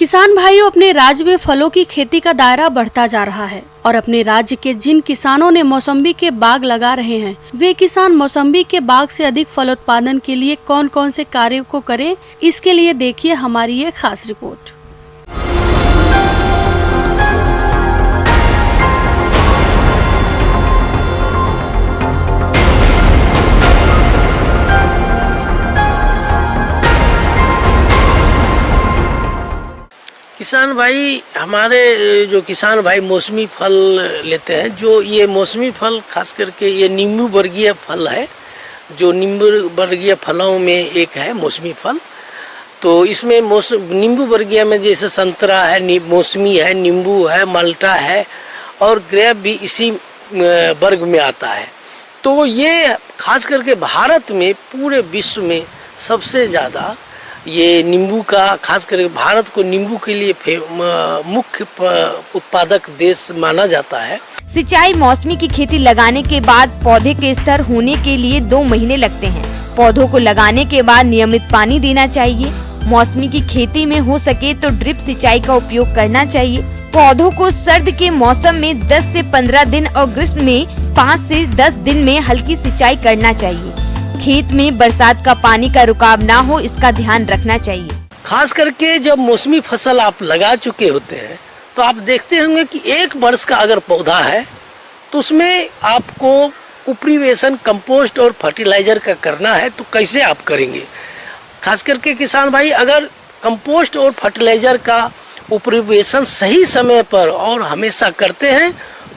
किसान भाइयों, अपने राज्य में फलों की खेती का दायरा बढ़ता जा रहा है और अपने राज्य के जिन किसानों ने मौसम्बी के बाग लगा रहे हैं, वे किसान मौसम्बी के बाग से अधिक फलोत्पादन के लिए कौन कौन से कार्यों को करें, इसके लिए देखिए हमारी ये खास रिपोर्ट। किसान भाई, हमारे जो किसान भाई मौसमी फल लेते हैं, जो ये मौसमी फल खास करके ये नींबू वर्गीय फल है, जो नींबू वर्गीय फलों में एक है मौसमी फल। तो इसमें नींबू वर्गीय में जैसे संतरा है, मौसमी है, नींबू है, माल्टा है और ग्रेप भी इसी वर्ग में आता है। तो ये खास करके भारत में पूरे विश्व में सबसे ज़्यादा ये नींबू का, खास करके भारत को नींबू के लिए मुख्य उत्पादक देश माना जाता है। सिंचाई मौसमी की खेती लगाने के बाद पौधे के स्तर होने के लिए 2 महीने लगते हैं। पौधों को लगाने के बाद नियमित पानी देना चाहिए। मौसमी की खेती में हो सके तो ड्रिप सिंचाई का उपयोग करना चाहिए। पौधों को सर्द के मौसम में 10 से 15 दिन और ग्रीष्म में 5 से 10 दिन में हल्की सिंचाई करना चाहिए। खेत में बरसात का पानी का रुकाव ना हो, इसका ध्यान रखना चाहिए। खास करके जब मौसमी फसल आप लगा चुके होते हैं तो आप देखते होंगे कि 1 वर्ष का अगर पौधा है तो उसमें आपको उपरिवेशन, कंपोस्ट और फर्टिलाइजर का करना है। तो कैसे आप करेंगे? खास करके किसान भाई, अगर कंपोस्ट और फर्टिलाइजर का उपरिवेशन सही समय पर और हमेशा करते हैं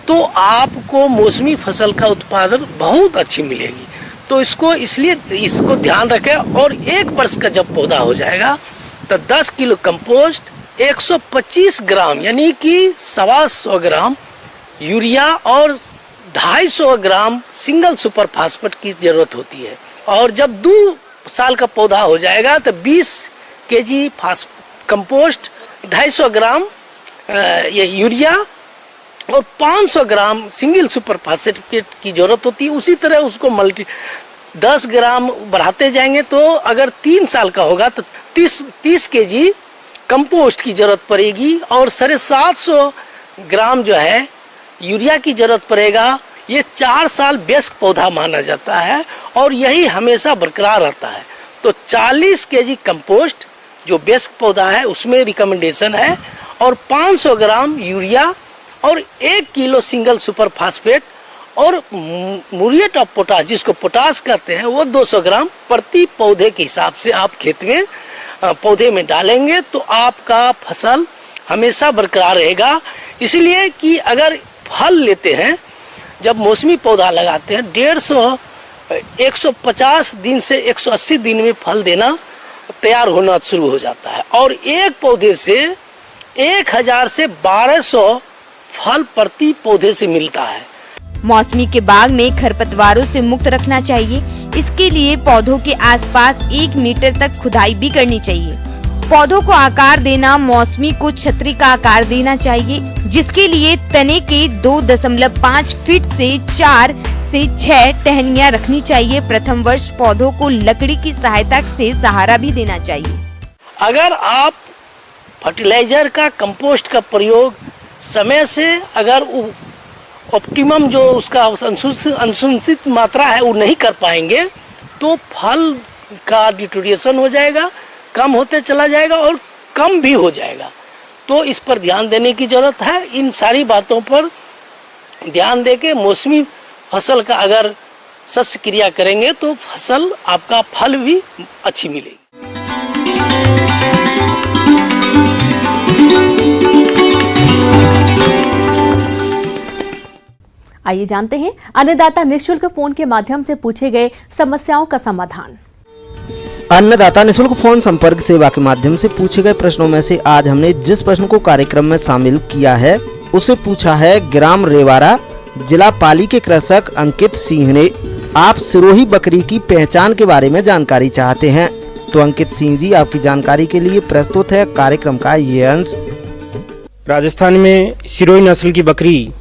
तो आपको मौसमी फसल का उत्पादन बहुत अच्छी मिलेगी। तो इसको ध्यान रखें। और 1 वर्ष का जब पौधा हो जाएगा तो 10 किलो कंपोस्ट, 125 ग्राम यानी कि 125 ग्राम यूरिया और 250 ग्राम सिंगल सुपर फास्फेट की जरूरत होती है। और जब 2 साल का पौधा हो जाएगा तो 20 केजी कंपोस्ट, 250 ग्राम ये यूरिया और 500 ग्राम सिंगल सुपर फास्फेट की जरूरत होती है। उसी तरह उसको 10 ग्राम बढ़ाते जाएंगे तो अगर 3 साल का होगा तो 30 केजी कंपोस्ट की जरूरत पड़ेगी और 750 ग्राम जो है यूरिया की जरूरत पड़ेगा। ये 4 साल वयस्क पौधा माना जाता है और यही हमेशा बरकरार रहता है। तो 40 केजी कंपोस्ट जो वयस्क पौधा है उसमें रिकमेंडेशन है और 500 ग्राम यूरिया और 1 किलो सिंगल सुपर फास्फेट और म्यूरेट ऑफ पोटाश, जिसको पोटाश कहते हैं, वो 200 ग्राम प्रति पौधे के हिसाब से आप खेत में पौधे में डालेंगे तो आपका फसल हमेशा बरकरार रहेगा। इसलिए कि अगर फल लेते हैं, जब मौसमी पौधा लगाते हैं 150 दिन से 180 दिन में फल देना तैयार होना शुरू हो जाता है और एक पौधे से 1000 से 1200 फल प्रति पौधे से मिलता है। मौसमी के बाग में खरपतवारों से मुक्त रखना चाहिए। इसके लिए पौधों के आसपास 1 मीटर तक खुदाई भी करनी चाहिए। पौधों को आकार देना, मौसमी को छतरी का आकार देना चाहिए, जिसके लिए तने के 2.5 फीट से 4 से 6 टहनियाँ रखनी चाहिए। प्रथम वर्ष पौधों को लकड़ी की सहायता से सहारा भी देना चाहिए। अगर आप फर्टिलाइजर का, कंपोस्ट का प्रयोग समय से, अगर ऑप्टिमम जो उसका अनुशंसित मात्रा है वो नहीं कर पाएंगे तो फल का डिटोरिएशन हो जाएगा, कम होते चला जाएगा और कम भी हो जाएगा। तो इस पर ध्यान देने की जरूरत है। इन सारी बातों पर ध्यान देके मौसमी फसल का अगर शस्य क्रिया करेंगे तो फसल, आपका फल भी अच्छी मिलेगी। आइए जानते हैं अन्नदाता निःशुल्क फोन के माध्यम से पूछे गए समस्याओं का समाधान। अन्नदाता निःशुल्क फोन संपर्क सेवा के माध्यम से पूछे गए प्रश्नों में से आज हमने जिस प्रश्न को कार्यक्रम में शामिल किया है उसे पूछा है ग्राम रेवाड़ा, जिला पाली के कृषक अंकित सिंह ने। आप सिरोही बकरी की पहचान के बारे में जानकारी चाहते हैं तो अंकित सिंह जी, आपकी जानकारी के लिए प्रस्तुत है कार्यक्रम का ये अंश। राजस्थान में सिरोही नस्ल की बकरी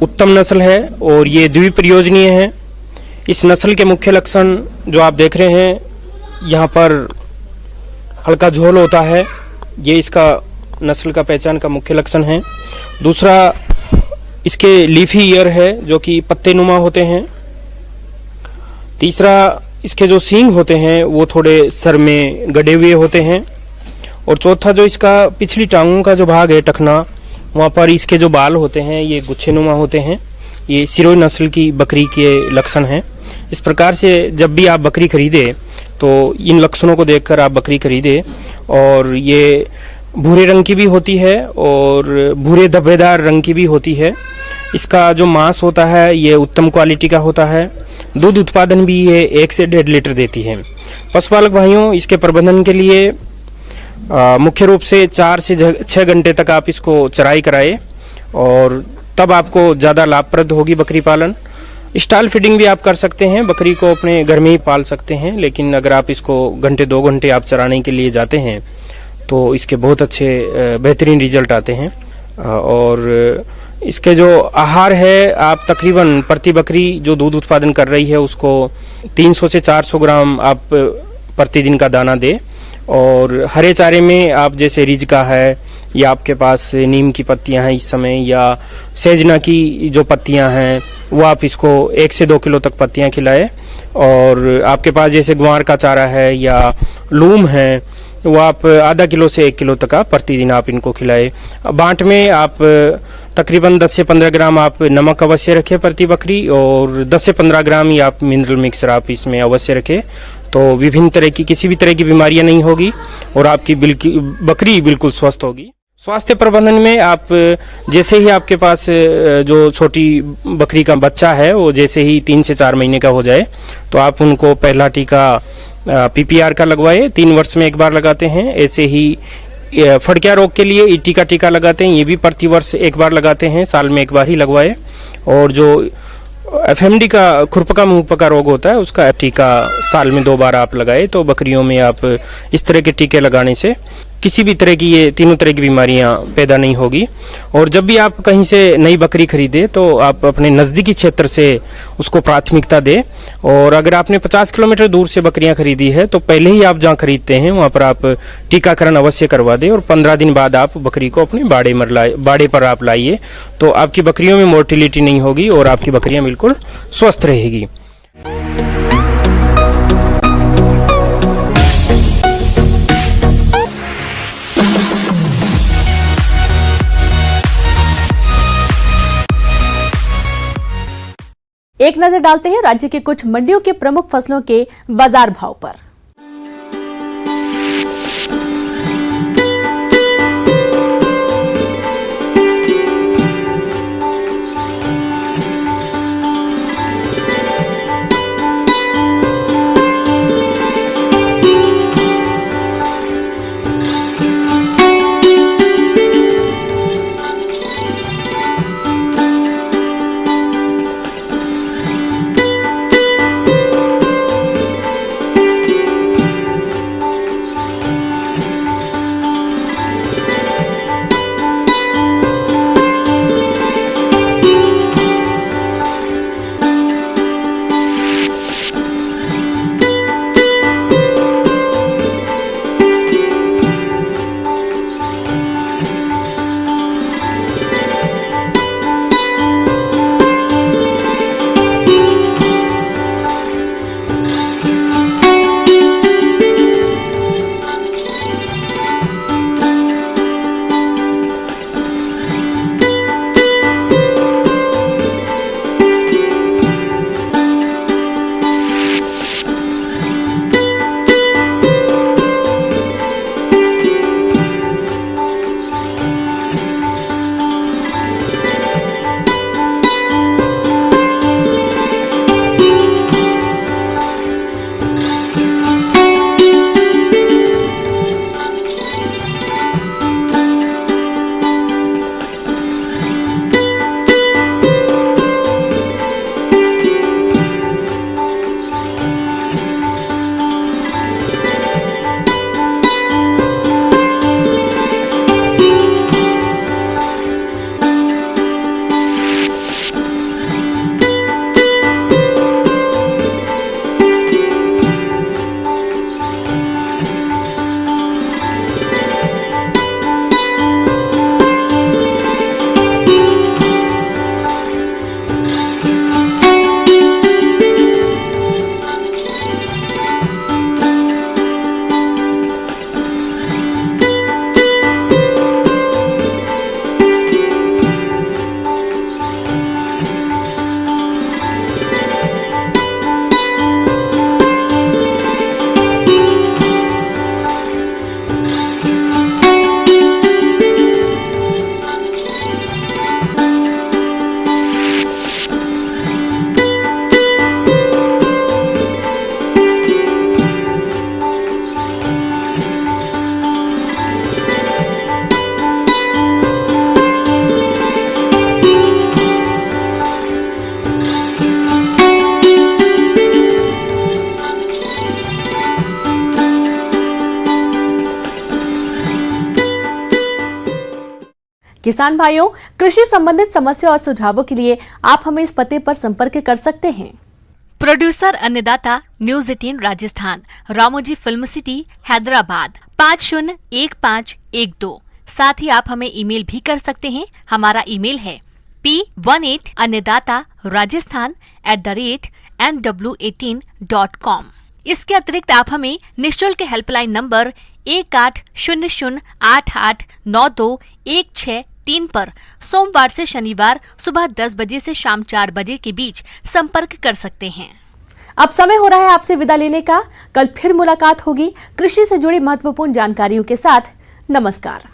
उत्तम नस्ल है और ये द्विप्रयोजनीय है। इस नस्ल के मुख्य लक्षण जो आप देख रहे हैं, यहाँ पर हल्का झोल होता है, ये इसका नस्ल का पहचान का मुख्य लक्षण है। दूसरा, इसके लीफी ईयर है जो कि पत्ते नुमा होते हैं। तीसरा, इसके जो सींग होते हैं वो थोड़े सर में गड़े हुए होते हैं। और चौथा, जो इसका पिछली टांगों का जो भाग है, टखना, वहाँ पर इसके जो बाल होते हैं ये गुच्छेनुमा होते हैं। ये सिरोही नस्ल की बकरी के लक्षण हैं। इस प्रकार से जब भी आप बकरी खरीदे तो इन लक्षणों को देखकर आप बकरी खरीदे। और ये भूरे रंग की भी होती है और भूरे धब्बेदार रंग की भी होती है। इसका जो मांस होता है ये उत्तम क्वालिटी का होता है। दूध उत्पादन भी ये 1 से 1.5 लीटर देती है। पशुपालक भाइयों, इसके प्रबंधन के लिए मुख्य रूप से 4 से 6 घंटे तक आप इसको चराई कराए और तब आपको ज़्यादा लाभप्रद होगी बकरी पालन। स्टाल फीडिंग भी आप कर सकते हैं, बकरी को अपने घर में ही पाल सकते हैं, लेकिन अगर आप इसको 2 घंटे आप चराने के लिए जाते हैं तो इसके बहुत अच्छे बेहतरीन रिजल्ट आते हैं। और इसके जो आहार है, आप तकरीबन प्रति बकरी जो दूध उत्पादन कर रही है उसको 300 से 400 ग्राम आप प्रतिदिन का दाना दे। और हरे चारे में आप जैसे रिज का है या आपके पास नीम की पत्तियां हैं इस समय, या सेजना की जो पत्तियां हैं वो आप इसको 1 से 2 किलो तक पत्तियां खिलाए। और आपके पास जैसे ग्वार का चारा है या लूम है वो आप आधा किलो से 1 किलो तक आप प्रतिदिन आप इनको खिलाए। बांट में आप तकरीबन 10 से 15 ग्राम आप नमक अवश्य रखें प्रति बकरी, और 10 से 15 ग्राम ही आप मिनरल मिक्सर आप इसमें अवश्य रखें। तो विभिन्न तरह की किसी भी तरह की बीमारियां नहीं होगी और आपकी बकरी बिल्कुल स्वस्थ होगी। स्वास्थ्य प्रबंधन में आप जैसे ही आपके पास जो छोटी बकरी का बच्चा है वो जैसे ही 3 से 4 महीने का हो जाए तो आप उनको पहला टीका PPR का लगवाए। 3 वर्ष में 1 बार लगाते हैं। ऐसे ही फड़किया रोग के लिए ईटी का टीका लगाते हैं, ये भी प्रति वर्ष 1 बार लगाते हैं, साल में 1 बार ही लगवाए। और जो FMD का खुरपका मुंहपका रोग होता है उसका टीका साल में 2 बार आप लगाए। तो बकरियों में आप इस तरह के टीके लगाने से किसी भी तरह की ये तीनों तरह की बीमारियां पैदा नहीं होगी। और जब भी आप कहीं से नई बकरी खरीदे तो आप अपने नज़दीकी क्षेत्र से उसको प्राथमिकता दें। और अगर आपने 50 किलोमीटर दूर से बकरियां खरीदी है तो पहले ही आप जहां खरीदते हैं वहां पर आप टीकाकरण अवश्य करवा दें। और 15 दिन बाद आप बकरी को अपने बाड़े पर आप लाइए, तो आपकी बकरियों में मोर्टिलिटी नहीं होगी और आपकी बकरियां बिल्कुल स्वस्थ रहेगी। एक नजर डालते हैं राज्य के कुछ मंडियों के प्रमुख फसलों के बाजार भाव पर। किसान भाइयों, कृषि संबंधित समस्या और सुझावों के लिए आप हमें इस पते पर संपर्क कर सकते हैं। प्रोड्यूसर अन्नदाता news 18 Rajasthan, Ramoji film city, Hyderabad 501512। साथ ही आप हमें ईमेल भी कर सकते हैं। हमारा ईमेल है p18annadatarajasthan@nw18.com। इसके अतिरिक्त आप हमें निःशुल्क हेल्पलाइन नंबर 1800889216 पर सोमवार से शनिवार सुबह 10 बजे से शाम 4 बजे के बीच संपर्क कर सकते हैं। अब समय हो रहा है आपसे विदा लेने का। कल फिर मुलाकात होगी कृषि से जुड़ी महत्वपूर्ण जानकारियों के साथ। नमस्कार।